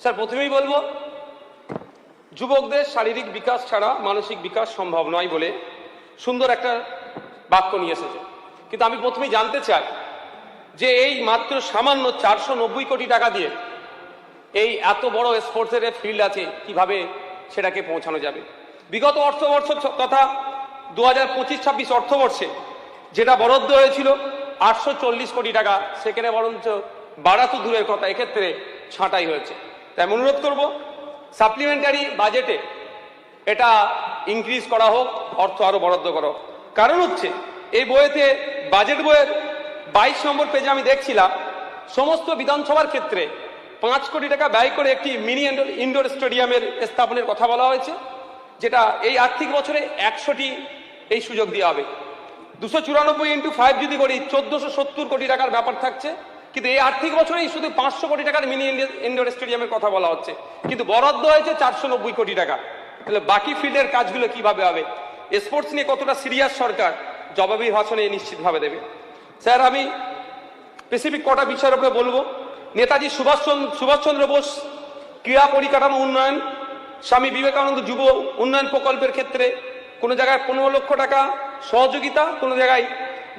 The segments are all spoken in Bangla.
স্যার প্রথমেই বলবো, যুবকদের শারীরিক বিকাশ ছাড়া মানসিক বিকাশ সম্ভব নয় বলে সুন্দর একটা বাক্য নিয়ে এসেছে। কিন্তু আমি প্রথমেই জানতে চাই যে এই মাত্র সামান্য 490 কোটি টাকা দিয়ে এই এত বড় স্পোর্টসের ফিল্ড আছে, কিভাবে সেটাকে পৌঁছানো যাবে? বিগত অর্থবর্ষ তথা 2025-26 অর্থবর্ষে যেটা বরাদ্দ হয়েছিল 840 কোটি টাকা, সেখানে বরঞ্চ বাড়া তো দূরের কথা, এক্ষেত্রে ছাঁটাই হয়েছে। তাই আমি অনুরোধ করব সাপ্লিমেন্টারি বাজেটে এটা ইনক্রিজ করা হোক, অর্থ আরো বরাদ্দ করা হোক। কারণ হচ্ছে এই বইয়েতে, বাজেট বইয়ের 22 নম্বর পেজে আমি দেখছিলাম সমস্ত বিধানসভার ক্ষেত্রে 5 কোটি টাকা ব্যয় করে একটি মিনি ইনডোর স্টেডিয়ামের স্থাপনের কথা বলা হয়েছে, যেটা এই আর্থিক বছরে 100টি এই সুযোগ দেওয়া হবে। 294 × 5 যদি করি 1470 কোটি টাকার ব্যাপার থাকছে, কিন্তু এই আর্থিক বছরেই শুধু 500 কোটি টাকার মিনি ইনডোর স্টেডিয়ামের কথা বলা হচ্ছে, কিন্তু বরাদ্দ হয়েছে 490 কোটি টাকা। তাহলে বাকি ফিল্ডের কাজগুলো কিভাবে হবে? স্পোর্টস নিয়ে কতটা সিরিয়াস সরকার জবাবি ভাষণে নিশ্চিতভাবে দেবে। স্যার আমি স্পেসিফিক কটা বিষয়ের উপরে বলবো। নেতাজি সুভাষচন্দ্র বোস ক্রীড়া পরিকাঠামো উন্নয়ন, স্বামী বিবেকানন্দ যুব উন্নয়ন প্রকল্পের ক্ষেত্রে কোনো জায়গায় 15 লক্ষ টাকা সহযোগিতা, কোনো জায়গায়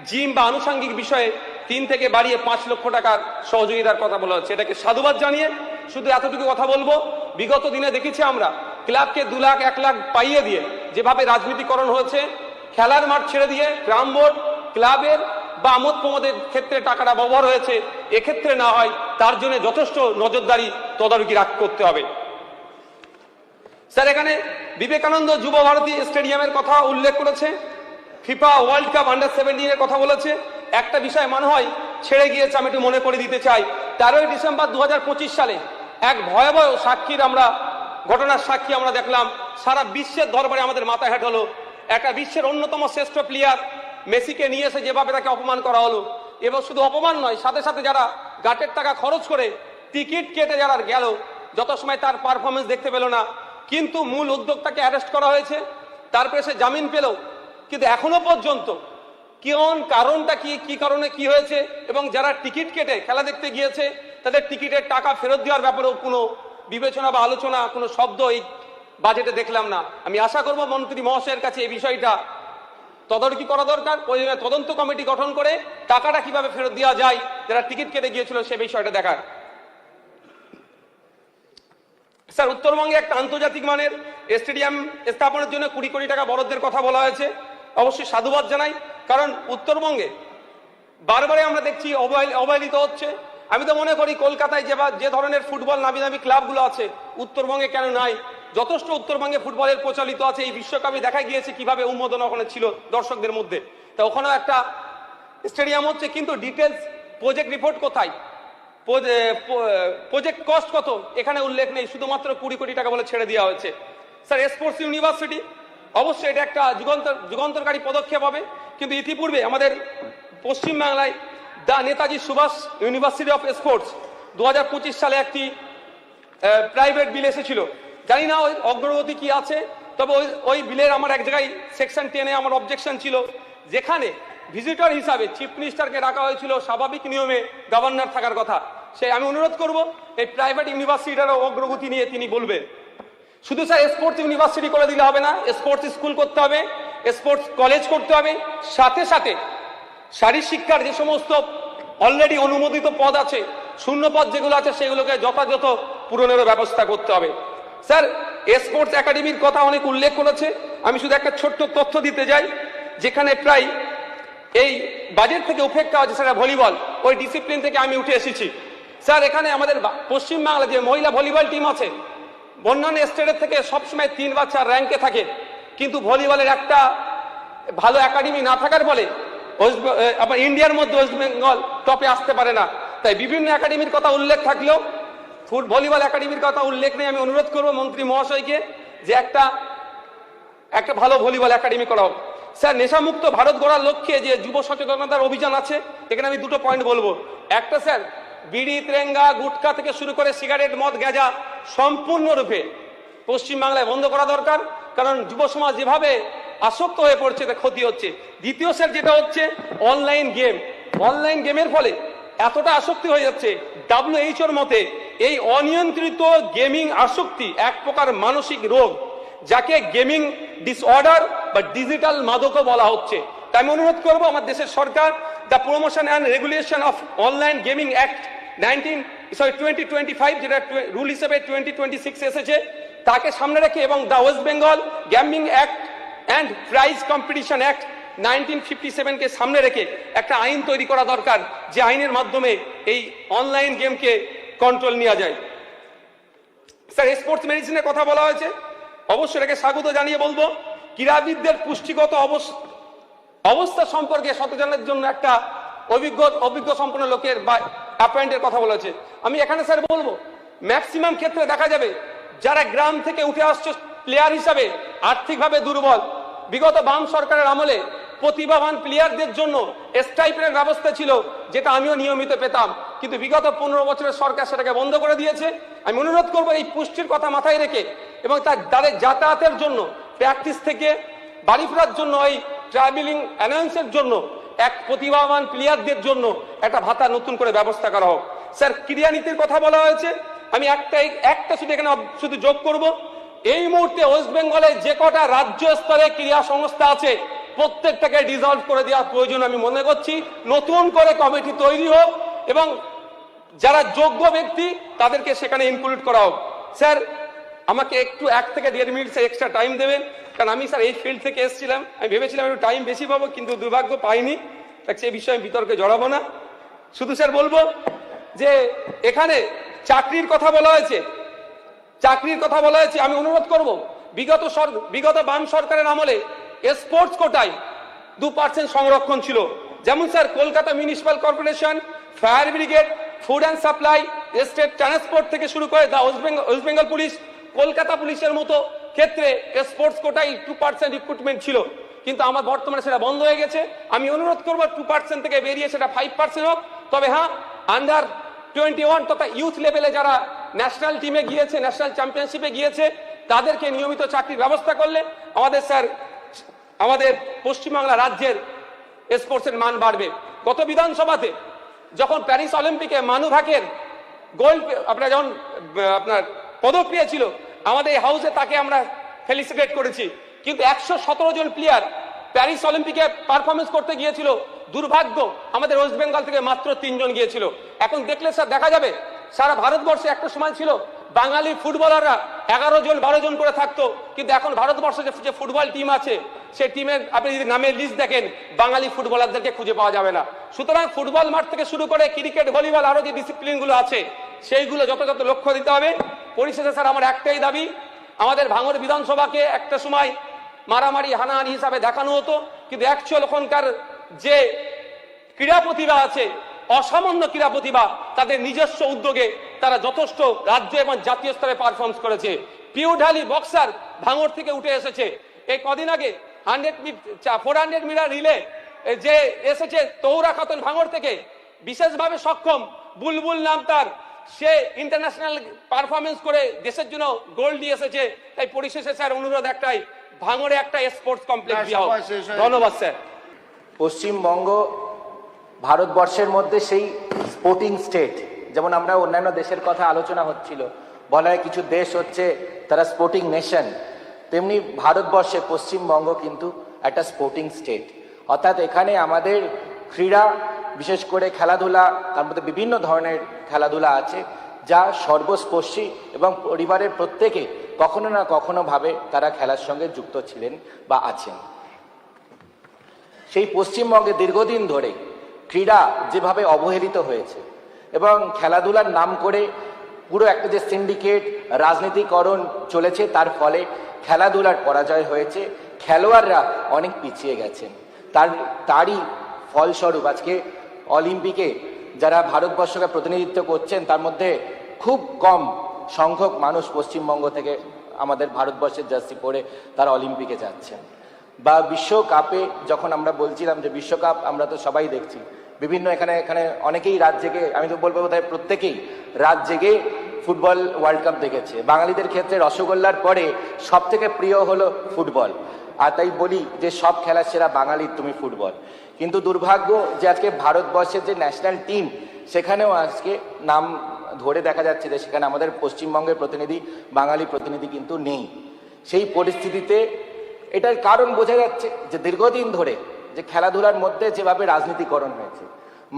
জিম বা আনুষঙ্গিক বিষয়ে 3 থেকে বাড়িয়ে 5 লক্ষ টাকার সহযোগিতার কথা বলা হচ্ছে। এটাকে সাধুবাদ জানিয়ে শুধু এতটুকু কথা বলবো, বিগত দিনে দেখেছি আমরা ক্লাবকে 2 লাখ 1 লাখ পাইয়ে দিয়ে যেভাবে রাজনীতিকরণ হয়েছে, খেলার মাঠ ছেড়ে দিয়ে গ্রাম বোর্ড, ক্লাবের বা আমোদ প্রমোদের ক্ষেত্রে টাকাটা ব্যবহার হয়েছে, এক্ষেত্রে না হয় তার জন্য যথেষ্ট নজরদারি তদারকি করতে হবে। স্যার এখানে বিবেকানন্দ যুব ভারতী স্টেডিয়ামের কথা উল্লেখ করেছে, ফিফা ওয়ার্ল্ড কাপ আন্ডার-17 এর কথা বলেছে। একটা বিষয় মনে হয় ছেড়ে গিয়েছে, আমি একটু মনে করে দিতে চাই। 13ই ডিসেম্বর 2025 সালে এক ভয়াবহ ঘটনার সাক্ষী আমরা দেখলাম। সারা বিশ্বের দরবারে আমাদের মাথা হেঁট হলো। একটা বিশ্বের অন্যতম শ্রেষ্ঠ প্লেয়ার মেসিকে নিয়ে এসে যেভাবে তাকে অপমান করা হলো, এবং শুধু অপমান নয়, সাথে সাথে যারা গাটের টাকা খরচ করে টিকিট কেটে যারা গেল, যত সময় তার পারফরমেন্স দেখতে পেল না, কিন্তু মূল উদ্যোক্তাকে অ্যারেস্ট করা হয়েছে, তারপরে সে জামিন পেল, কিন্তু এখনো পর্যন্ত কারণটা কি কারণে কি হয়েছে, এবং যারা টিকিট কেটে খেলা দেখতে গিয়েছে তাদের টিকিটের টাকা ফেরত দেওয়ার ব্যাপারেও কোনো বিবেচনা বা আলোচনা, কোনো শব্দ এই বাজেটে দেখলাম না। আমি আশা করব মন্ত্রী মহাশয়ের কাছে এই বিষয়টা তদারকি করা দরকার, তদন্ত কমিটি গঠন করে টাকাটা কিভাবে ফেরত দেওয়া যায় যারা টিকিট কেটে গিয়েছিল সে বিষয়টা দেখার। স্যার উত্তরবঙ্গে একটা আন্তর্জাতিক মানের স্টেডিয়াম স্থাপনের জন্য 20 কোটি টাকা বরাদ্দের কথা বলা হয়েছে, অবশ্যই সাধুবাদ জানাই। কারণ উত্তরবঙ্গে বারবারে আমরা দেখছি অবহেলিত হচ্ছে। আমি তো মনে করি কলকাতায় যে ধরনের ফুটবল নামি দামি ক্লাবগুলো আছে, উত্তরবঙ্গে কেন নাই? যথেষ্ট উত্তরবঙ্গে ফুটবলের প্রচলিত আছে। এই বিশ্বকাপে দেখা গিয়েছে কিভাবে উন্মোদন ওখানে ছিল দর্শকদের মধ্যে। তা ওখানেও একটা স্টেডিয়াম হচ্ছে, কিন্তু ডিটেলস প্রজেক্ট রিপোর্ট কোথায়, প্রজেক্ট কস্ট কত এখানে উল্লেখ নেই, শুধুমাত্র 20 কোটি টাকা বলে ছেড়ে দেওয়া হয়েছে। স্যার স্পোর্টস ইউনিভার্সিটি, অবশ্যই এটা একটা যুগান্তরকারী পদক্ষেপ হবে, কিন্তু ইতিপূর্বে আমাদের পশ্চিমবাংলায় Netaji Subhash University of Sports 2025 সালে একটি প্রাইভেট বিল এসেছিল। জানি না ওই অগ্রগতি কি আছে, তবে ওই বিলের আমার এক জায়গায় সেকশন 10-এ আমার অবজেকশন ছিল, যেখানে ভিজিটর হিসাবে চিফ মিনিস্টারকে রাখা হয়েছিল, স্বাভাবিক নিয়মে গভর্নর থাকার কথা। আমি অনুরোধ করব এই প্রাইভেট ইউনিভার্সিটির অগ্রগতি নিয়ে তিনি বলবেন। শুধু স্যার স্পোর্টস ইউনিভার্সিটি করে দিলে হবে না, স্পোর্টস স্কুল করতে হবে, স্পোর্টস কলেজ করতে হবে, সাথে সাথে শারীরিক শিক্ষার যে সমস্ত অলরেডি অনুমোদিত পদ আছে, শূন্য পদ যেগুলো আছে, সেগুলোকে যথাযথ পূরণের ব্যবস্থা করতে হবে। স্যার স্পোর্টস একাডেমির কথা অনেক উল্লেখ করেছে, আমি শুধু একটা ছোট্ট তথ্য দিতে যাই, যেখানে প্রায় এই বাজেট থেকে উপেক্ষা হচ্ছে সেটা ভলিবল, ওই ডিসিপ্লিন থেকে আমি উঠে এসেছি। স্যার এখানে আমাদের পশ্চিমবাংলা যে মহিলা ভলিবল টিম আছে, অন্যান্য স্টেটের থেকে সবসময় 3 বা 4 র্যাঙ্কে থাকে, কিন্তু ভলিবলের একটা ভালো একাডেমি না থাকার ফলে আবার ইন্ডিয়ার মধ্যে ওয়েস্ট বেঙ্গল টপে আসতে পারে না। তাই বিভিন্ন একাডেমির কথা উল্লেখ থাকলেও ভলিবল একাডেমির কথা উল্লেখ নেই। আমি অনুরোধ করবো মন্ত্রী মহাশয়কে যে একটা ভালো ভলিবল একাডেমি করা হোক। স্যার নেশামুক্ত ভারত গড়ার লক্ষ্যে যে যুব সচেতনতার অভিযান আছে, এখানে আমি 2টো পয়েন্ট বলবো। একটা স্যার, বিড়ি তেরেঙ্গা গুটখা থেকে শুরু করে সিগারেট মদ গাঁজা সম্পূর্ণরূপে পশ্চিমবাংলায় বন্ধ করা দরকার, কারণ যুব সমাজ যেভাবে আসক্ত হয়ে পড়ছে তা ক্ষতি হচ্ছে। দ্বিতীয় স্যার যেটা হচ্ছে অনলাইন গেমের ফলে এতটা আসক্তি হয়ে যাচ্ছে, WHO মতে এই অনিয়ন্ত্রিত গেমিং আসক্তি এক প্রকার মানসিক রোগ, যাকে গেমিং ডিসঅর্ডার বা ডিজিটাল মাদকও বলা হচ্ছে। তাই আমি অনুরোধ করবো আমার দেশের সরকার the promotion and regulation of online gaming act 2025, যেটা রুল হিসেবে 2026 এসেছে, তাকে সামনে রেখে এবং the West Bengal gambling act and prize competition act 1957-কে সামনে রেখে একটা আইন তৈরি করা দরকার, যে আইনের মাধ্যমে এই অনলাইন গেমকে কন্ট্রোল নেওয়া যায়। স্যার, স্পোর্টস মেডিসিনের কথা বলা হয়েছে, অবশ্যই এটাকে স্বাগত জানিয়ে বলবো ক্রীড়াবিদদের পুষ্টিগত অবস্থা সম্পর্কে সচেতনের জন্য একটা অভিজ্ঞ সম্পন্ন লোকের বা অ্যাপয়েন্টের কথা বলা হয়েছে। আমি এখানে স্যার বলবো, ম্যাক্সিমাম ক্ষেত্রে দেখা যাবে যারা গ্রাম থেকে উঠে আসছে প্লেয়ার হিসাবে আর্থিকভাবে দুর্বল, বিগত বাম সরকারের আমলে প্রতিভাবান প্লেয়ারদের জন্য স্টাইপেন্ডের ব্যবস্থা ছিল, যেটা আমিও নিয়মিত পেতাম, কিন্তু বিগত 15 বছরের সরকার সেটাকে বন্ধ করে দিয়েছে। আমি অনুরোধ করবো এই পুষ্টির কথা মাথায় রেখে এবং তাদের যাতায়াতের জন্য, প্র্যাকটিস থেকে বাড়ি ফেরার জন্য, এই ট্রাভেলিং অ্যালাউন্সের জন্য এক প্রতিভাবান প্লেয়ারদের জন্য একটা ভাতা নতুন করে ব্যবস্থা করা হোক। স্যার, ক্রীড়া নীতির কথা বলা হয়েছে, আমি একটা শুধু এখানে শুধু যোগ করব, এই মুহূর্তে ওয়েস্ট বেঙ্গলে যে কটা রাজ্য স্তরে ক্রীড়া সংস্থা আছে প্রত্যেকটাকে ডিসলভ করে দেওয়ার প্রয়োজন আমি মনে করছি। নতুন করে কমিটি তৈরি হোক এবং যারা যোগ্য ব্যক্তি তাদেরকে সেখানে ইনক্লুড করা হোক। স্যার, আমাকে একটু 1 থেকে 1.5 মিনিট এক্সট্রা টাইম দেবেন, কারণ আমি স্যার এই ফিল্ড থেকে এসেছিলাম, আমি ভেবেছিলাম একটু টাইম বেশি পাবো, কিন্তু দুর্ভাগ্য পাইনি। সেই বিষয়ে বিতর্কে জড়াবো না, শুধু স্যার বলবো যে এখানে চাকরির কথা বলা হয়েছে, আমি অনুরোধ করব বিগত বাম সরকারের আমলে স্পোর্টস কোটায় 2% সংরক্ষণ ছিল। যেমন sir Kolkata municipal corporation, fire brigade, food and supply, state transport থেকে শুরু করে ওয়েস্ট বেঙ্গল পুলিশ, কলকাতা পুলিশের মতো ক্ষেত্রে স্পোর্টস কোটায় 2% রিক্রুটমেন্ট ছিল, কিন্তু আমার বর্তমানে সেটা বন্ধ হয়ে গেছে। আমি অনুরোধ করবো 2% থেকে বেরিয়ে সেটা 5% হোক। তবে হ্যাঁ, আন্ডার 21 তথা ইউথ লেভেলে যারা ন্যাশনাল টিমে গিয়েছে, ন্যাশনাল চ্যাম্পিয়নশিপে গিয়েছে, তাদেরকে নিয়মিত চাকরির ব্যবস্থা করলে আমাদের পশ্চিমবাংলা রাজ্যের স্পোর্টসের মান বাড়বে। গত বিধানসভাতে যখন প্যারিস অলিম্পিকে মানু ভাকের গোল্ড যখন পদক পেয়েছিল, আমাদের এই হাউসে তাকে আমরা ফেলিসিটেট করেছি, কিন্তু 117 জন প্লেয়ার প্যারিস অলিম্পিকে পারফরমেন্স করতে গিয়েছিল, দুর্ভাগ্য আমাদের ওয়েস্ট বেঙ্গল থেকে মাত্র 3 জন গিয়েছিল। এখন দেখলে স্যার দেখা যাবে সারা ভারতবর্ষে একটা সময় ছিল বাঙালি ফুটবলাররা 11 জন 12 জন করে থাকতো, কিন্তু এখন ভারতবর্ষে যে ফুটবল টিম আছে সেই টিমের আপনি যদি নামের লিস্ট দেখেন, বাঙালি ফুটবলারদেরকে খুঁজে পাওয়া যাবে না। সুতরাং ফুটবল মাঠ থেকে শুরু করে ক্রিকেট, ভলিবল, আরো যে ডিসিপ্লিনগুলো আছে সেইগুলো যথাযথ লক্ষ্য দিতে হবে। পরিশেষে স্যার আমার একটাই দাবি, আমাদের ভাঙড় বিধানসভাকে একটা সময় মারামারি হানাহানি হিসাবে দেখানো হতো, কিন্তু অ্যাকচুয়াল ওখানকার যে ক্রীড়া প্রতিভা আছে, অসামান্য ক্রীড়া প্রতিভা, তাদের নিজস্ব উদ্যোগে তারা যথেষ্ট রাজ্য এবং জাতীয় স্তরে পারফরমেন্স করেছে। পিউঢালি বক্সার ভাঙড় থেকে উঠে এসেছে। এই কদিন আগে 400 মিটার রিলে যে এসেছে তৌরা খাতুন ভাঙড় থেকে, বিশেষভাবে সক্ষম, বুলবুল নাম তার, সে ইন্টারন্যাশনাল পারফরমেন্স করে দেশের জন্য গোল্ড দিয়ে এসেছে। তাই পরিশেষে স্যার অনুরোধ একটাই, ভাঙড়ে একটা স্পোর্টস কমপ্লেক্স দেওয়া হোক। ধন্যবাদ স্যার। পশ্চিমবঙ্গ ভারতবর্ষের মধ্যে সেই স্পোর্টিং স্টেট, যেমন আমরা অন্যান্য দেশের কথা আলোচনা হচ্ছিল, বলা হয় কিছু দেশ হচ্ছে তারা স্পোর্টিং নেশন, তেমনি ভারতবর্ষে পশ্চিমবঙ্গ কিন্তু একটা স্পোর্টিং স্টেট। অর্থাৎ এখানে আমাদের ক্রীড়া, বিশেষ করে খেলাধুলা, তার মধ্যে বিভিন্ন ধরনের খেলাধুলা আছে যা সর্বস্পর্শী এবং পরিবারের প্রত্যেকে কখনো না কখনো ভাবে তারা খেলার সঙ্গে যুক্ত ছিলেন বা আছেন। সেই পশ্চিমবঙ্গে দীর্ঘদিন ধরে ক্রীড়া যেভাবে অবহেলিত হয়েছে এবং খেলাধুলার নাম করে পুরো একটা যে সিন্ডিকেট রাজনীতিকরণ চলেছে, তার ফলে খেলাধুলার পরাজয় হয়েছে, খেলোয়াড়রা অনেক পিছিয়ে গেছেন। তারই ফলস্বরূপ আজকে অলিম্পিকে যারা ভারতবর্ষকে প্রতিনিধিত্ব করছেন, তার মধ্যে খুব কম সংখ্যক মানুষ পশ্চিমবঙ্গ থেকে আমাদের ভারতবর্ষের জার্সি পরে তারা অলিম্পিকে যাচ্ছেন। বা বিশ্বকাপে যখন আমরা বলছিলাম যে বিশ্বকাপ আমরা তো সবাই দেখছি, বিভিন্ন এখানে অনেকেই রাত জেগে, আমি তো বলবো বোধহয় প্রত্যেকেই রাত জেগে ফুটবল ওয়ার্ল্ড কাপ দেখেছে। বাঙালিদের ক্ষেত্রে রসগোল্লার পরে সব থেকে প্রিয় হলো ফুটবল, আর তাই বলি যে সব খেলার সেরা বাঙালির তুমি ফুটবল। কিন্তু দুর্ভাগ্য যে আজকে ভারতবর্ষের যে ন্যাশনাল টিম, সেখানেও আজকে নাম ধরে দেখা যাচ্ছে যে সেখানে আমাদের পশ্চিমবঙ্গের প্রতিনিধি, বাঙালি প্রতিনিধি কিন্তু নেই। সেই পরিস্থিতিতে এটার কারণ বোঝা যাচ্ছে যে দীর্ঘদিন ধরে যে খেলাধুলার মধ্যে যেভাবে রাজনীতিকরণ হয়েছে,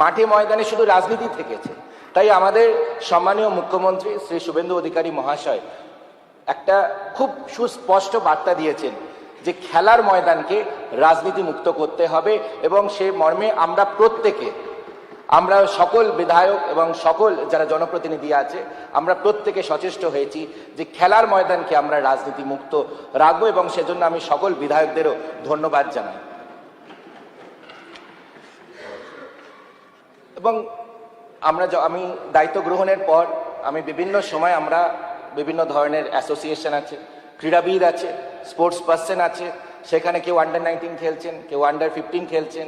মাঠে ময়দানে শুধু রাজনীতি থেকেছে। তাই আমাদের সম্মানীয় মুখ্যমন্ত্রী শ্রী শুভেন্দু অধিকারী মহাশয় একটা খুব সুস্পষ্ট বার্তা দিয়েছেন যে খেলার ময়দানকে রাজনীতি মুক্ত করতে হবে, এবং সে মর্মে আমরা সকল বিধায়ক এবং সকল যারা জনপ্রতিনিধি আছে আমরা প্রত্যেকে সচেষ্ট হয়েছি যে খেলার ময়দানকে আমরা রাজনীতি মুক্ত রাখবো, এবং সেজন্য আমি সকল বিধায়কদেরও ধন্যবাদ জানাই। এবং আমি দায়িত্ব গ্রহণের পর আমি বিভিন্ন সময় আমরা বিভিন্ন ধরনের অ্যাসোসিয়েশন আছে, ক্রীড়াবিদ আছে, স্পোর্টস পার্সন আছে, সেখানে কেউ আন্ডার-19 খেলছেন, কেউ আন্ডার-15 খেলছেন,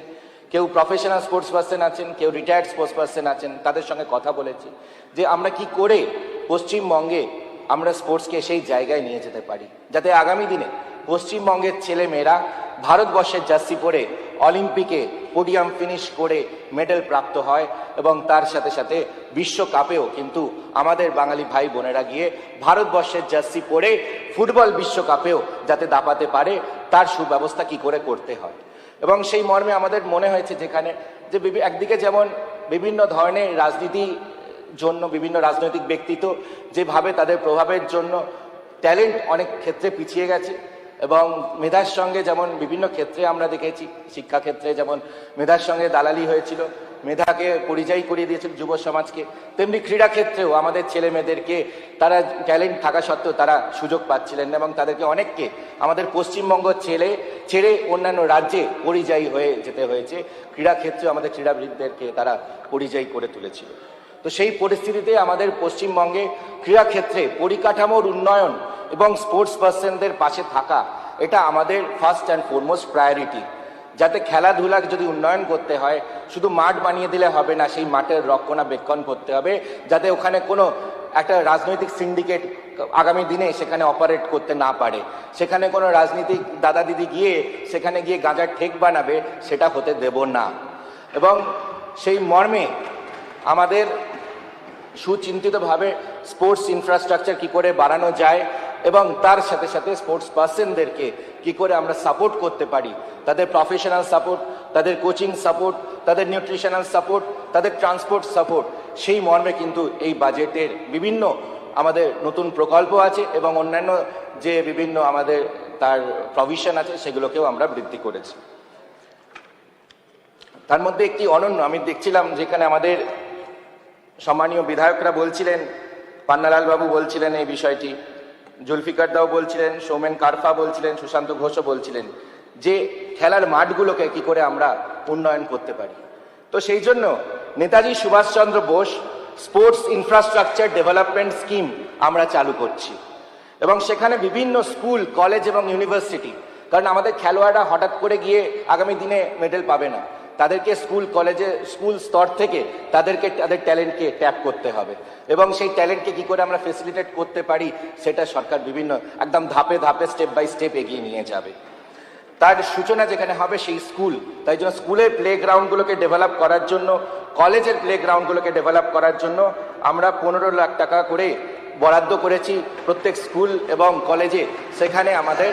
কেউ প্রফেশনাল স্পোর্টস পার্সন আছেন, কেউ রিটায়ার্ড স্পোর্টস পার্সন আছেন, তাদের সঙ্গে কথা বলেছি যে আমরা কি করে পশ্চিমবঙ্গে আমরা স্পোর্টসকে সেই জায়গায় নিয়ে যেতে পারি যাতে আগামী দিনে পশ্চিমবঙ্গের ছেলেমেয়েরা ভারতবর্ষের জার্সি পরে অলিম্পিকে পোডিয়াম ফিনিশ করে মেডেল প্রাপ্ত হয়, এবং তার সাথে সাথে বিশ্বকাপেও কিন্তু আমাদের বাঙালি ভাই বোনেরা গিয়ে ভারতবর্ষের জার্সি পরে ফুটবল বিশ্বকাপেও যাতে দাপাতে পারে তার সুব্যবস্থা কি করে করতে হয়। এবং সেই মর্মে আমাদের মনে হয়েছে যেখানে যে একদিকে যেমন বিভিন্ন ধরনের বিভিন্ন রাজনৈতিক ব্যক্তিত্ব যেভাবে তাদের প্রভাবের জন্য ট্যালেন্ট অনেক ক্ষেত্রে পিছিয়ে গেছে, এবং মেধার সঙ্গে যেমন বিভিন্ন ক্ষেত্রে আমরা দেখেছি, শিক্ষাক্ষেত্রে যেমন মেধার সঙ্গে দালালি হয়েছিল, মেধাকে পরিযায়ী করিয়ে দিয়েছিল যুব সমাজকে, তেমনি ক্রীড়াক্ষেত্রেও আমাদের ছেলে মেয়েদেরকে তারা ট্যালেন্ট থাকা সত্ত্বেও তারা সুযোগ পাচ্ছিলেন না, এবং তাদেরকে অনেককে আমাদের পশ্চিমবঙ্গ ছেড়ে অন্যান্য রাজ্যে পরিযায়ী হয়ে যেতে হয়েছে। ক্রীড়াক্ষেত্রে আমাদের ক্রীড়াবিদদেরকে তারা পরিযায়ী করে তুলেছিল। তো সেই পরিস্থিতিতে আমাদের পশ্চিমবঙ্গে ক্রীড়াক্ষেত্রে পরিকাঠামোর উন্নয়ন এবং স্পোর্টস পার্সনদের পাশে থাকা এটা আমাদের ফার্স্ট অ্যান্ড ফরমোস্ট প্রায়োরিটি। যাতে খেলাধুলা যদি উন্নয়ন করতে হয় শুধু মাঠ বানিয়ে দিলে হবে না, সেই মাঠের রক্ষণাবেক্ষণ করতে হবে যাতে ওখানে কোনো একটা রাজনৈতিক সিন্ডিকেট আগামী দিনে সেখানে অপারেট করতে না পারে, সেখানে কোনো রাজনীতিক দাদা দিদি গিয়ে সেখানে গিয়ে গাঁজার ঠেক বানাবে, সেটা হতে দেব না। এবং সেই মর্মে আমাদের সুচিন্তিতভাবে স্পোর্টস ইনফ্রাস্ট্রাকচার কি করে বাড়ানো যায়, এবং তার সাথে সাথে স্পোর্টস পার্সনদেরকে কি করে আমরা সাপোর্ট করতে পারি, তাদের প্রফেশনাল সাপোর্ট, তাদের কোচিং সাপোর্ট, তাদের নিউট্রিশনাল সাপোর্ট, তাদের ট্রান্সপোর্ট সাপোর্ট, সেই মর্মে কিন্তু এই বাজেটের বিভিন্ন আমাদের নতুন প্রকল্প আছে, এবং অন্যান্য যে বিভিন্ন আমাদের তার প্রভিশন আছে সেগুলোকেও আমরা বৃদ্ধি করেছি। তার মধ্যে একটি অনন্য আমি দেখছিলাম যেখানে আমাদের সম্মানীয় বিধায়করা বলছিলেন, পান্নালাল বাবু বলছিলেন এই বিষয়টি, জুলফিকার দাও বলছিলেন, সৌমেন কারফা বলছিলেন, সুশান্ত ঘোষও বলছিলেন যে খেলার মাঠগুলোকে কি করে আমরা উন্নয়ন করতে পারি। তো সেই জন্য Netaji Subhashchandra Bose sports infrastructure development scheme আমরা চালু করছি, এবং সেখানে বিভিন্ন স্কুল, কলেজ এবং ইউনিভার্সিটি, কারণ আমাদের খেলোয়াড়রা হঠাৎ করে গিয়ে আগামী দিনে মেডেল পাবে না, তাদেরকে স্কুল কলেজে স্কুল স্তর থেকে তাদের ট্যালেন্টকে ট্যাপ করতে হবে, এবং সেই ট্যালেন্টকে কি করে আমরা ফেসিলিটেট করতে পারি সেটা সরকার বিভিন্ন একদম ধাপে ধাপে স্টেপ বাই স্টেপ এগিয়ে নিয়ে যাবে। তার সূচনা যেখানে হবে সেই স্কুল, তাই জন্য স্কুলের প্লেগ্রাউন্ডগুলোকে ডেভেলপ করার জন্য, কলেজের প্লেগ্রাউন্ডগুলোকে ডেভেলপ করার জন্য আমরা 15 লাখ টাকা করে বরাদ্দ করেছি প্রত্যেক স্কুল এবং কলেজে। সেখানে আমাদের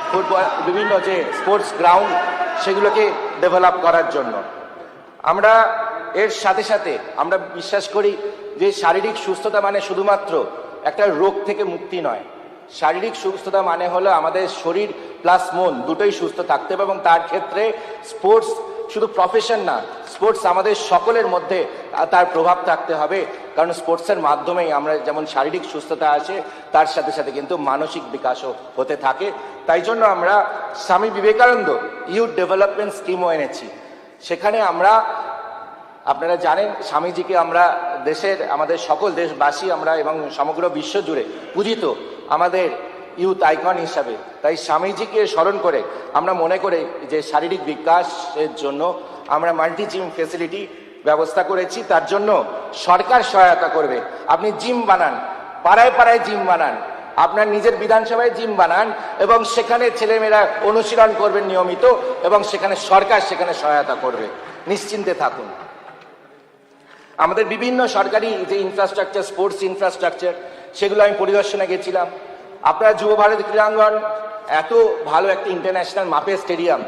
ফুটবল বিভিন্ন যে স্পোর্টস গ্রাউন্ড সেগুলোকে ডেভেলপ করার জন্য আমরা এর সাথে সাথে আমরা বিশ্বাস করি যে শারীরিক সুস্থতা মানে শুধুমাত্র একটা রোগ থেকে মুক্তি নয়, শারীরিক সুস্থতা মানে হলো আমাদের শরীর প্লাস মন দুটোই সুস্থ থাকতে হবে, এবং তার ক্ষেত্রে স্পোর্টস শুধু প্রফেশন না, স্পোর্টস আমাদের সকলের মধ্যে তার প্রভাব থাকতে হবে, কারণ স্পোর্টসের মাধ্যমেই আমরা যেমন শারীরিক সুস্থতা আসে তার সাথে সাথে কিন্তু মানসিক বিকাশও হতে থাকে। তাই জন্য আমরা স্বামী বিবেকানন্দ ইউথ ডেভেলপমেন্ট স্কিমও এনেছি। সেখানে আমরা, আপনারা জানেন স্বামীজিকে আমরা আমাদের সকল দেশবাসী আমরা এবং সমগ্র বিশ্ব জুড়ে পূজিত আমাদের ইউথ আইকন হিসাবে, তাই স্বামীজিকে স্মরণ করে আমরা মনে করে যে শারীরিক বিকাশের জন্য আমরা মাল্টি জিম ফেসিলিটি ব্যবস্থা করেছি। তার জন্য সরকার সহায়তা করবে। আপনি জিম বানান, পাড়ায় পাড়ায় জিম বানান, আপনার নিজের বিধানসভায় জিম বানান, এবং সেখানে ছেলেমেয়েরা অনুশীলন করবেন নিয়মিত, এবং সেখানে সরকার সেখানে সহায়তা করবে, নিশ্চিন্তে থাকুন। আমাদের বিভিন্ন সরকারি যে ইনফ্রাস্ট্রাকচার, স্পোর্টস ইনফ্রাস্ট্রাকচার, সেগুলো আমি পরিদর্শনে গেছিলাম। আপনারা যুব ভারতী ক্রীড়াঙ্গন এত ভালো একটা ইন্টারন্যাশনাল মাপের স্টেডিয়াম,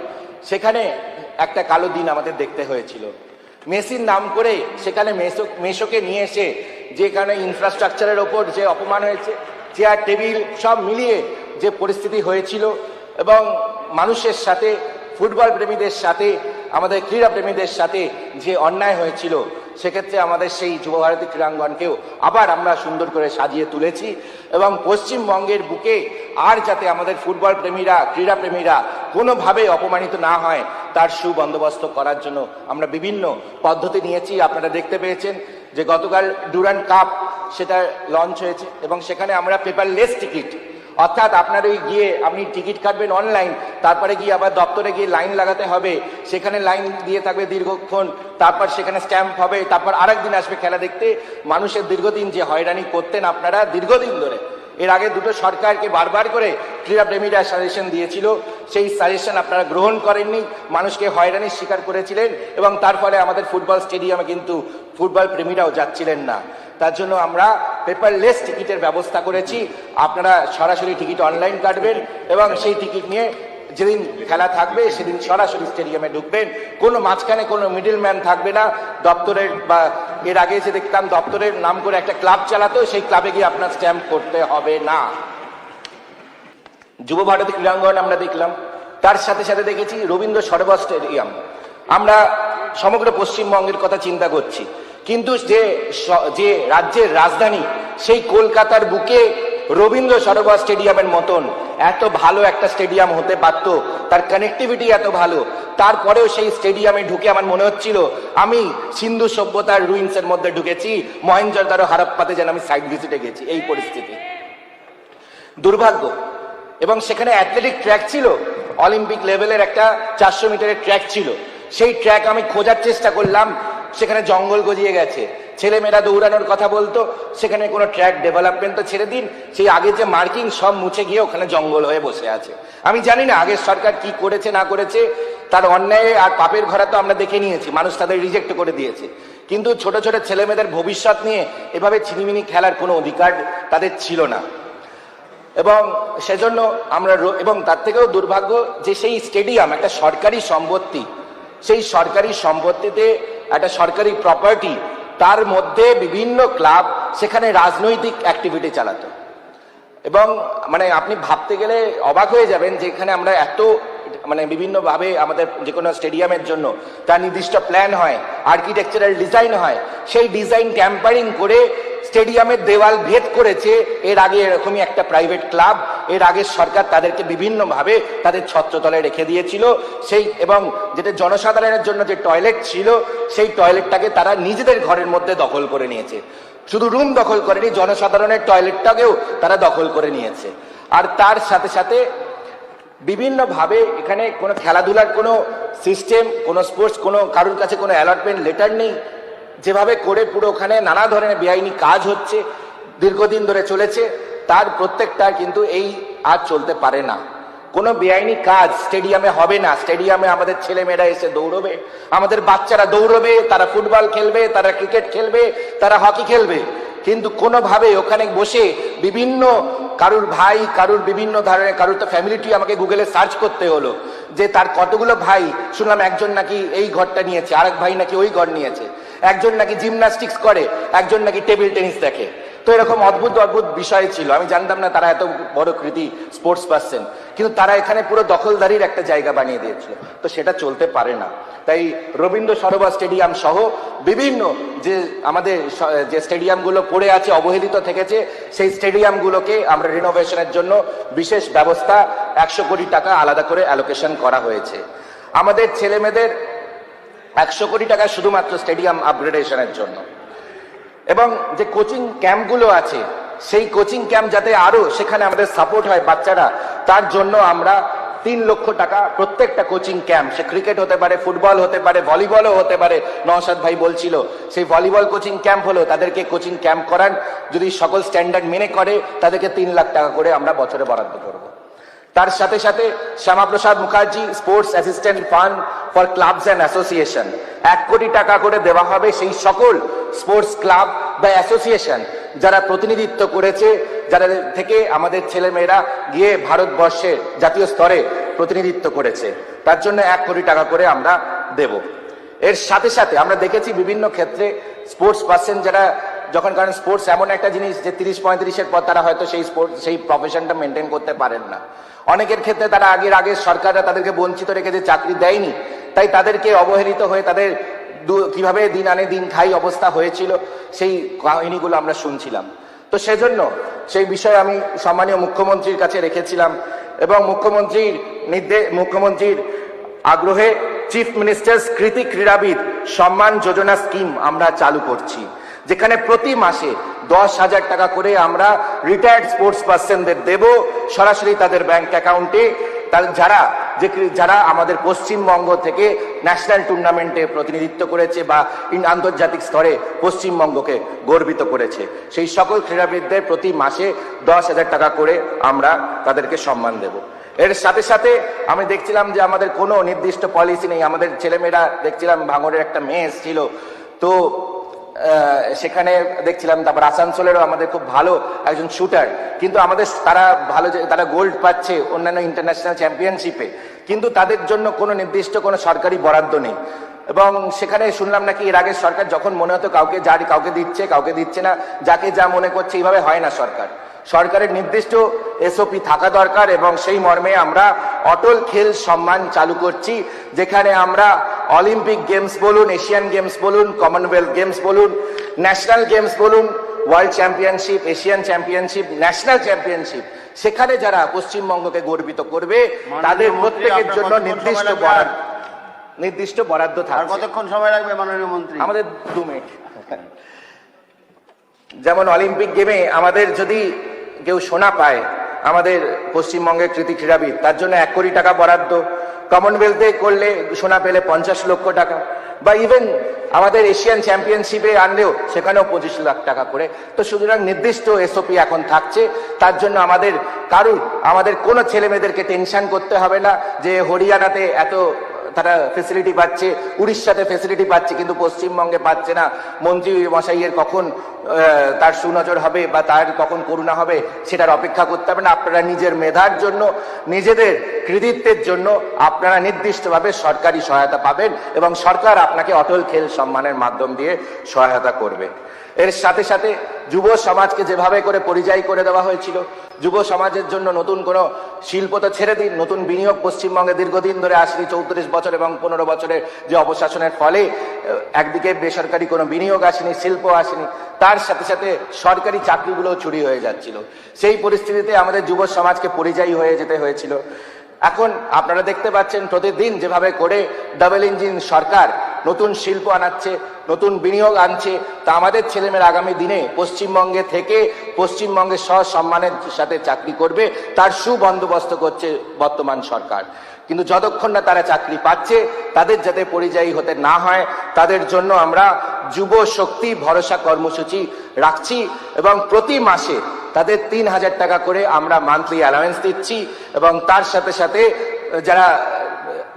সেখানে একটা কালো দিন আমাদের দেখতে হয়েছিল। মেসির নাম করে সেখানে মেসোকে নিয়ে এসে যেখানে ইনফ্রাস্ট্রাকচারের ওপর যে অপমান হয়েছে, চেয়ার টেবিল সব মিলিয়ে যে পরিস্থিতি হয়েছিল, এবং মানুষের সাথে, ফুটবল প্রেমীদের সাথে, আমাদের ক্রীড়া প্রেমীদের সাথে যে অন্যায় হয়েছিল, সেক্ষেত্রে আমাদের সেই যুব ভারতী ক্রীড়াঙ্গনকেও আবার আমরা সুন্দর করে সাজিয়ে তুলেছি। এবং পশ্চিমবঙ্গের বুকে আর যাতে আমাদের ফুটবল প্রেমীরা, ক্রীড়া প্রেমীরা কোনোভাবে অপমানিত না হয়, তার সুবন্দোবস্ত করার জন্য আমরা বিভিন্ন পদ্ধতি নিয়েছি। আপনারা দেখতে পেয়েছেন যে গতকাল ডুরান্ড কাপ সেটা লঞ্চ হয়েছে, এবং সেখানে আমরা পেপারলেস টিকিট, অর্থাৎ আপনার ওই গিয়ে আপনি টিকিট কাটবেন অনলাইন, তারপরে গিয়ে আবার দপ্তরে গিয়ে লাইন লাগাতে হবে, সেখানে লাইন দিয়ে থাকবে দীর্ঘক্ষণ, তারপর সেখানে স্ট্যাম্প হবে, তারপর আরেকদিন আসবে খেলা দেখতে। মানুষের দীর্ঘদিন যে হয়রানি করতেন আপনারা দীর্ঘদিন ধরে, এর আগে দুটো সরকারকে বারবার করে ক্রীড়াপ্রেমীরা সাজেশন দিয়েছিল, সেই সাজেশন আপনারা গ্রহণ করেননি, মানুষকে হয়রানির শিকার করেছিলেন, এবং তার ফলে আমাদের ফুটবল স্টেডিয়ামে কিন্তু ফুটবল প্রেমীরাও যাচ্ছিলেন না। তার জন্য আমরা পেপারলেস টিকিটের ব্যবস্থা করেছি। আপনারা সরাসরি টিকিট অনলাইন কাটবেন, এবং সেই টিকিট নিয়ে যেদিন খেলা থাকবে সেদিন সরাসরি স্টেডিয়ামে ঢুকবেন। কোনো মাঝখানে কোনো মিডল ম্যান থাকবে না। দপ্তরের বা এর আগে যে দেখতাম দপ্তরের নাম করে একটা ক্লাব চালাতো, সেই ক্লাবে গিয়ে আপনার স্ট্যাম্প করতে হবে না। যুব ভারতী ক্রীড়াঙ্গন আমরা দেখলাম, তার সাথে সাথে দেখেছি রবীন্দ্র সরোবর স্টেডিয়াম। আমরা সমগ্র পশ্চিমবঙ্গের কথা চিন্তা করছি, কিন্তু যে রাজ্যের রাজধানী সেই কলকাতার বুকে রবীন্দ্র সরোবর স্টেডিয়ামের মতন এত ভালো একটা স্টেডিয়াম হতে পারত, তার কানেক্টিভিটি এত ভালো, তারপরেও সেই স্টেডিয়ামে ঢুকে আমার মনে হচ্ছিল আমি সিন্ধু সভ্যতার রুইন্সের মধ্যে ঢুকেছি, মহেঞ্জোদারো হারাপ্পাতে যেন আমি সাইট ভিজিটে গেছি। এই পরিস্থিতি দুর্ভাগ্য। এবং সেখানে অ্যাথলেটিক ট্র্যাক ছিল, অলিম্পিক লেভেলের একটা 400 মিটারের ট্র্যাক ছিল। সেই ট্র্যাক আমি খোঁজার চেষ্টা করলাম, সেখানে জঙ্গল গজিয়ে গেছে। ছেলেমেয়েরা দৌড়ানোর কথা বলতো, সেখানে কোনো ট্র্যাক ডেভেলপমেন্ট তো ছেড়ে দিন, সেই আগে যে মার্কিং সব মুছে গিয়ে ওখানে জঙ্গল হয়ে বসে আছে। আমি জানি না আগের সরকার কি করেছে না করেছে, তার অন্যায় আর পাপের ঘরে তো আমরা দেখে নিয়েছি, মানুষ তাদের রিজেক্ট করে দিয়েছে। কিন্তু ছোট ছোট ছেলেমেয়েদের ভবিষ্যৎ নিয়ে এভাবে ছিনিমিনি খেলার কোনো অধিকার তাদের ছিল না। এবং সেজন্য আমরা, এবং তার থেকেও দুর্ভাগ্য যে সেই স্টেডিয়াম একটা সরকারি সম্পত্তি, সেই সরকারি সম্পত্তিতে একটা সরকারি প্রপার্টি, তার মধ্যে বিভিন্ন ক্লাব সেখানে রাজনৈতিক অ্যাক্টিভিটি চালাতো। এবং মানে আপনি ভাবতে গেলে অবাক হয়ে যাবেন যে এখানে আমরা এত বিভিন্নভাবে আমাদের যে কোনো স্টেডিয়ামের জন্য তার নির্দিষ্ট প্ল্যান হয়, আর্কিটেকচারাল ডিজাইন হয়, সেই ডিজাইন ট্যাম্পারিং করে স্টেডিয়ামের দেওয়াল ভেদ করেছে। এর আগে এরকমই একটা প্রাইভেট ক্লাব, এর আগের সরকার তাদেরকে বিভিন্নভাবে তাদের ছত্রতলে রেখে দিয়েছিল। সেই এবং যেটা জনসাধারণের জন্য যে টয়লেট ছিল, সেই টয়লেটটাকে তারা নিজেদের ঘরের মধ্যে দখল করে নিয়েছে। শুধু রুম দখল করেনি, জনসাধারণের টয়লেটটাকেও তারা দখল করে নিয়েছে। আর তার সাথে সাথে বিভিন্নভাবে এখানে কোনো খেলাধুলার কোনো সিস্টেম, কোনো স্পোর্টস, কোনো কারোর কাছে কোনো অ্যালটমেন্ট লেটার নেই। যেভাবে করে পুরো ওখানে নানা ধরনের বেআইনি কাজ হচ্ছে, দীর্ঘদিন ধরে চলেছে, তার প্রত্যেকটা কিন্তু এই আর চলতে পারে না। কোনো বেআইনি কাজ স্টেডিয়ামে হবে না। স্টেডিয়ামে আমাদের ছেলেমেয়েরা এসে দৌড়বে, আমাদের বাচ্চারা দৌড়বে, তারা ফুটবল খেলবে, তারা ক্রিকেট খেলবে, তারা হকি খেলবে, কিন্তু কোনোভাবে ওখানে বসে বিভিন্ন কারুর ভাই, কারুর বিভিন্ন ধরনের, কারুর তো ফ্যামিলি ট্রি আমাকে গুগলে সার্চ করতে হলো যে তার কতগুলো ভাই। শুনলাম একজন নাকি এই ঘরটা নিয়েছে, আরেক ভাই নাকি ওই ঘর নিয়েছে, একজন নাকি জিমন্যাস্টিক্স করে, একজন নাকি টেবিল টেনিস দেখে। তো এরকম অদ্ভুত অদ্ভুত বিষয় ছিল, আমি জানতাম না তারা এত বড় কৃতি স্পোর্টস পার্সন, কিন্তু তারা এখানে পুরো দখলদারির একটা জায়গা বানিয়ে দিয়েছিল। তো সেটা চলতে পারে না। তাই রবীন্দ্র সরোবর স্টেডিয়াম সহ বিভিন্ন যে আমাদের যে স্টেডিয়ামগুলো পড়ে আছে, অবহেলিত থেকেছে, সেই স্টেডিয়ামগুলোকে আমরা রিনোভেশনের জন্য বিশেষ ব্যবস্থা 100 কোটি টাকা আলাদা করে অ্যালোকেশন করা হয়েছে। আমাদের ছেলেমেয়েদের 100 কোটি টাকা শুধুমাত্র স্টেডিয়াম আপগ্রেডেশনের জন্য। এবং যে কোচিং ক্যাম্পগুলো আছে, সেই কোচিং ক্যাম্প যাতে আরো সেখানে আমাদের সাপোর্ট হয় বাচ্চারা, তার জন্য আমরা 3 লক্ষ টাকা প্রত্যেকটা কোচিং ক্যাম্প, সে ক্রিকেট হতে পারে, ফুটবল হতে পারে, ভলিবলও হতে পারে, নওশাদ ভাই বলছিল সেই ভলিবল কোচিং ক্যাম্প হলো, তাদেরকে কোচিং ক্যাম্প করান, যদি সকল স্ট্যান্ডার্ড মেনে করে তাদেরকে 3 লাখ টাকা করে আমরা বছরে বরাদ্দ করব। তার সাথে সাথে Shyama Prasad Mukherjee sports assistant fund for clubs and association 1 crore টাকা করে দেওয়া হবে সেই সকল স্পোর্টস ক্লাব বা অ্যাসোসিয়েশন যারা প্রতিনিধিত্ব করেছে, যারা থেকে আমাদের ছেলেমেয়েরা গিয়ে ভারতবর্ষের জাতীয় স্তরে প্রতিনিধিত্ব করেছে, তার জন্য 1 কোটি টাকা করে আমরা দেব। এর সাথে সাথে আমরা দেখেছি বিভিন্ন ক্ষেত্রে স্পোর্টস পার্সন যারা যখন, কারণ স্পোর্টস এমন একটা জিনিস যে 30-35-এর পর তারা হয়তো সেই প্রফেশনটা মেনটেন করতে পারেন না। অনেকের ক্ষেত্রে তারা আগে সরকাররা তাদেরকে বঞ্চিত রেখে যে চাকরি দেয়নি, তাই তাদেরকে অবহেলিত হয়ে তাদের কিভাবে দিন আনে দিন খাই অবস্থা হয়েছিল সেই কাহিনীগুলো আমরা শুনছিলাম। তো সেজন্য সেই বিষয়ে আমি সম্মানীয় মুখ্যমন্ত্রীর কাছে রেখেছিলাম এবং মুখ্যমন্ত্রীর আগ্রহে চিফ মিনিস্টার্স কৃতি ক্রীড়াবিদ সম্মান যোজনা স্কিম আমরা চালু করছি, যেখানে প্রতি মাসে 10,000 টাকা করে আমরা রিটায়ার্ড স্পোর্টস পার্সনদের দেব সরাসরি তাদের ব্যাংক অ্যাকাউন্টে, যারা আমাদের পশ্চিমবঙ্গ থেকে ন্যাশনাল টুর্নামেন্টে প্রতিনিধিত্ব করেছে বা আন্তর্জাতিক স্তরে পশ্চিমবঙ্গকে গর্বিত করেছে। সেই সকল ক্রীড়াবিদদের প্রতি মাসে 10,000 টাকা করে আমরা তাদেরকে সম্মান দেব। এর সাথে সাথে আমি দেখছিলাম যে আমাদের কোনো নির্দিষ্ট পলিসি নেই। আমাদের ছেলেমেয়েরা দেখছিলাম, ভাঙড়ের একটা মেয়ে এসেছিল, তো সেখানে দেখছিলাম, তারপর আসানসোলেরও আমাদের খুব ভালো একজন শুটার, কিন্তু আমাদের তারা গোল্ড পাচ্ছে অন্যান্য ইন্টারন্যাশনাল চ্যাম্পিয়নশিপে, কিন্তু তাদের জন্য কোনো নির্দিষ্ট কোনো সরকারি বরাদ্দ নেই। এবং সেখানে শুনলাম নাকি এর আগে সরকার যখন মনে হতো কাউকে দিচ্ছে না, যাকে যা মনে করছে, এইভাবে হয় না। সরকারের নির্দিষ্ট এসওপি থাকা দরকার এবং সেই মর্মে আমরা অটল খেল সম্মান চালু করছি, যেখানে আমরা অলিম্পিক গেমস বলুন, এশিয়ান গেমস বলুন, কমনওয়েলথ গেমস বলুন, ন্যাশনাল গেমস বলুন, world championship, Asian championship, national championship, সেখানে যারা পশ্চিমবঙ্গকে গর্বিত করবে তাদের প্রত্যেকের জন্য নির্দিষ্ট বরাদ্দ থাকবে। কতক্ষণ সময় লাগবে মাননীয় মন্ত্রী? আমাদের 2 মিনিট। যেমন অলিম্পিক গেমে আমাদের যদি কেউ সোনা পায়, আমাদের পশ্চিমবঙ্গের কৃতি ক্রীড়াবিদ, তার জন্য 1 কোটি টাকা বরাদ্দ। কমনওয়েলথে করলে সোনা পেলে 50 লক্ষ টাকা, বা ইভেন আমাদের এশিয়ান চ্যাম্পিয়নশিপে আনলেও সেখানেও 25 লাখ টাকা করে। তো সুতরাং নির্দিষ্ট এসওপি এখন থাকছে, তার জন্য আমাদের কোনো ছেলে মেয়েদেরকে টেনশন করতে হবে না যে হরিয়ানাতে এত তারা ফেসিলিটি পাচ্ছে, উড়িষ্যাতে ফেসিলিটি পাচ্ছে, কিন্তু পশ্চিমবঙ্গে পাচ্ছে না। মন্ত্রী মশাইয়ের কখন তার সুনজর হবে বা তার কখন করুণা হবে সেটার অপেক্ষা করতে হবে না। আপনারা নিজের মেধার জন্য, নিজেদের কৃতিত্বের জন্য আপনারা নির্দিষ্টভাবে সরকারি সহায়তা পাবেন এবং সরকার আপনাকে অটল খেল সম্মানের মাধ্যম দিয়ে সহায়তা করবে। এর সাথে সাথে যুব সমাজকে যেভাবে করে পরিযায়ী করে দেওয়া হয়েছিল, যুব সমাজের জন্য নতুন কোনো শিল্প তো ছেড়ে দিন, নতুন বিনিয়োগ পশ্চিমবঙ্গে দীর্ঘদিন ধরে আসেনি। 34 বছর এবং 15 বছরের যে অপশাসনের ফলে একদিকে বেসরকারি কোনো বিনিয়োগ আসেনি, শিল্প আসেনি, তার সাথে সাথে সরকারি চাকরিগুলো চুরি হয়ে যাচ্ছিল। সেই পরিস্থিতিতে আমাদের যুব সমাজকে পরিযায়ী হয়ে যেতে হয়েছিল। এখন আপনারা দেখতে পাচ্ছেন প্রতিদিন যেভাবে করে ডাবল ইঞ্জিন সরকার নতুন শিল্প আনাচ্ছে, নতুন বিনিয়োগ আনছে, তা আমাদের ছেলেমেয়েরা আগামী দিনে পশ্চিমবঙ্গে থেকে পশ্চিমবঙ্গের সসম্মানের সাথে চাকরি করবে, তার সুবন্দোবস্ত করছে বর্তমান সরকার। কিন্তু যতক্ষণ না তারা চাকরি পাচ্ছে, তাদের যাতে পরিযায়ী হতে না হয়, তাদের জন্য আমরা যুব শক্তি ভরসা কর্মসূচি রাখছি এবং প্রতি মাসে তাদের 3,000 টাকা করে আমরা মান্থলি অ্যালাওয়েন্স দিচ্ছি এবং তার সাথে সাথে যারা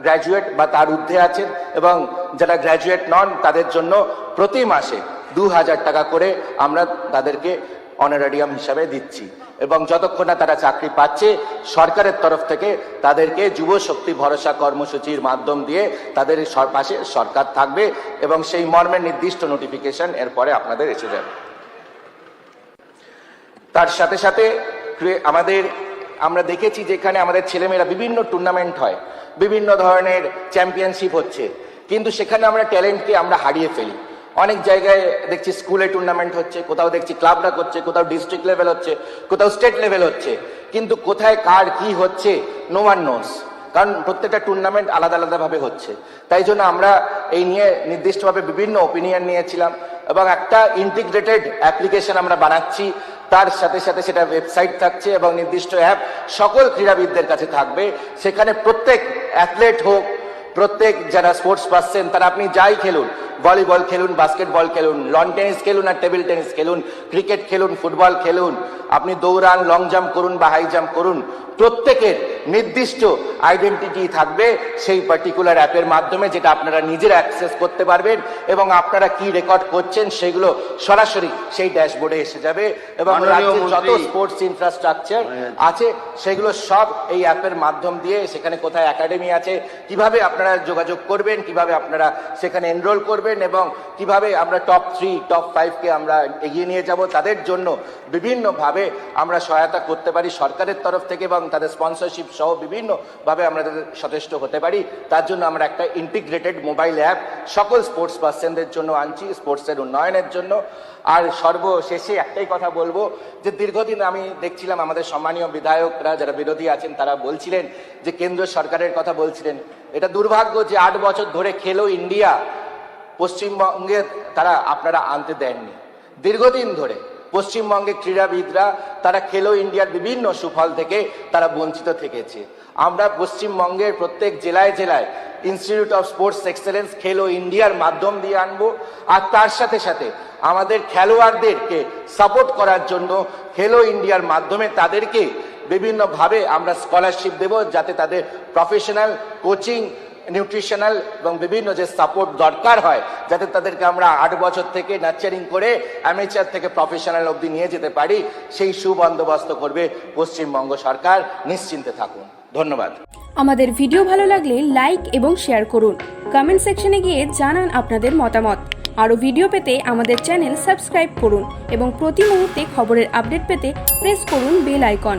গ্র্যাজুয়েট বা তার ঊর্ধ্বে আছেন এবং যারা গ্র্যাজুয়েট নন, তাদের জন্য প্রতি মাসে 2,000 টাকা করে আমরা তাদেরকে অনারারিয়াম হিসাবে দিচ্ছি এবং যতক্ষণ না তারা চাকরি পাচ্ছে, সরকারের তরফ থেকে তাদেরকে যুব শক্তি ভরসা কর্মসূচির মাধ্যম দিয়ে তাদের পাশে সরকার থাকবে এবং সেই মর্মে নির্দিষ্ট নোটিফিকেশন এরপরে আপনাদের এসে যাবে। তার সাথে সাথে আমরা দেখেছি যেখানে আমাদের ছেলেমেয়েরা বিভিন্ন টুর্নামেন্ট হয়, বিভিন্ন ধরনের চ্যাম্পিয়নশিপ হচ্ছে, কিন্তু সেখানে আমরা ট্যালেন্টকে আমরা হারিয়ে ফেলি। অনেক জায়গায় দেখছি স্কুলে টুর্নামেন্ট হচ্ছে, কোথাও দেখছি ক্লাবরা করছে, কোথাও ডিস্ট্রিক্ট লেভেল হচ্ছে, কোথাও স্টেট লেভেল হচ্ছে, কিন্তু কোথায় কার কি হচ্ছে নো ওয়ান নোস, কারণ প্রত্যেকটা টুর্নামেন্ট আলাদা আলাদাভাবে হচ্ছে। তাই জন্য আমরা এই নিয়ে নির্দিষ্টভাবে বিভিন্ন ওপিনিয়ন নিয়েছিলাম এবং একটা ইন্টিগ্রেটেড অ্যাপ্লিকেশন আমরা বানাচ্ছি। তার সাথে সাথে সেটা ওয়েবসাইট থাকছে এবং নির্দিষ্ট অ্যাপ সকল ক্রীড়াবিদদের কাছে থাকবে। সেখানে প্রত্যেক অ্যাথলেট হোক, প্রত্যেক যারা স্পোর্টস পার্সন, তারা আপনি যাই খেলুন, ভলিবল খেলুন, বাস্কেটবল খেলুন, লন টেনিস খেলুন আর টেবিল টেনিস খেলুন, ক্রিকেট খেলুন, ফুটবল খেলুন, আপনি দৌড়ান, লং জাম্প করুন বা হাই জাম্প করুন, প্রত্যেকের নির্দিষ্ট আইডেন্টিটি থাকবে সেই পার্টিকুলার অ্যাপের মাধ্যমে, যেটা আপনারা নিজেরা অ্যাক্সেস করতে পারবেন এবং আপনারা কি রেকর্ড করছেন সেগুলো সরাসরি সেই ড্যাশবোর্ডে এসে যাবে এবং মাননীয় রাজ্যের যত মন্ত্রী। স্পোর্টস ইনফ্রাস্ট্রাকচার আছে সেগুলো সব এই অ্যাপের মাধ্যম দিয়ে, সেখানে কোথায় একাডেমি আছে, কিভাবে আপনারা যোগাযোগ করবেন, কিভাবে আপনারা সেখানে এনরোল করবেন এবং কিভাবে আমরা টপ 3 টপ 5কে আমরা এগিয়ে নিয়ে যাব, তাদের জন্য বিভিন্নভাবে আমরা সহায়তা করতে পারি সরকারের তরফ থেকে এবং তাদের স্পন্সরশিপ সহ বিভিন্নভাবে আমরা তাদের সচেষ্ট হতে পারি। তার জন্য আমরা একটা ইন্টিগ্রেটেড মোবাইল অ্যাপ সকল স্পোর্টস পার্সনদের জন্য আনছি, স্পোর্টসের উন্নয়নের জন্য। আর সর্বশেষে একটাই কথা বলবো যে দীর্ঘদিন আমি দেখছিলাম আমাদের সম্মানীয় বিধায়করা যারা বিরোধী আছেন তারা বলছিলেন যে কেন্দ্র সরকারের কথা বলছিলেন। এটা দুর্ভাগ্য যে 8 বছর ধরে খেলো ইন্ডিয়া পশ্চিমবঙ্গে আপনারা আনতে দেননি। দীর্ঘদিন ধরে পশ্চিমবঙ্গে ক্রীড়াবিদরা তারা খেলো ইন্ডিয়ার বিভিন্ন সুফল থেকে তারা বঞ্চিত থেকেছে। আমরা পশ্চিমবঙ্গের প্রত্যেক জেলায় জেলায় ইনস্টিটিউট অফ স্পোর্টস এক্সেলেন্স খেলো ইন্ডিয়ার মাধ্যম দিয়ে আনবো। আর তার সাথে সাথে আমাদের খেলোয়াড়দেরকে সাপোর্ট করার জন্য খেলো ইন্ডিয়ার মাধ্যমে তাদেরকে বিভিন্নভাবে আমরা স্কলারশিপ দেব, যাতে তাদের প্রফেশনাল কোচিং, নিউট্রিশনাল এবং বিভিন্ন যে সাপোর্ট দরকার হয়, যাতে তাদেরকে আমরা 8 বছর থেকে নার্চারিং করে অ্যামেচার থেকে প্রফেশনাল অবধি নিয়ে যেতে পারি, সেই সুবন্দোবস্ত করবে পশ্চিমবঙ্গ সরকার। নিশ্চিন্তে থাকুন। ধন্যবাদ। আমাদের ভিডিও ভালো লাগলে লাইক এবং শেয়ার করুন। কমেন্ট সেকশনে গিয়ে জানান আপনাদের মতামত। আরও ভিডিও পেতে আমাদের চ্যানেল সাবস্ক্রাইব করুন এবং প্রতি মুহূর্তে খবরের আপডেট পেতে প্রেস করুন বেল আইকন।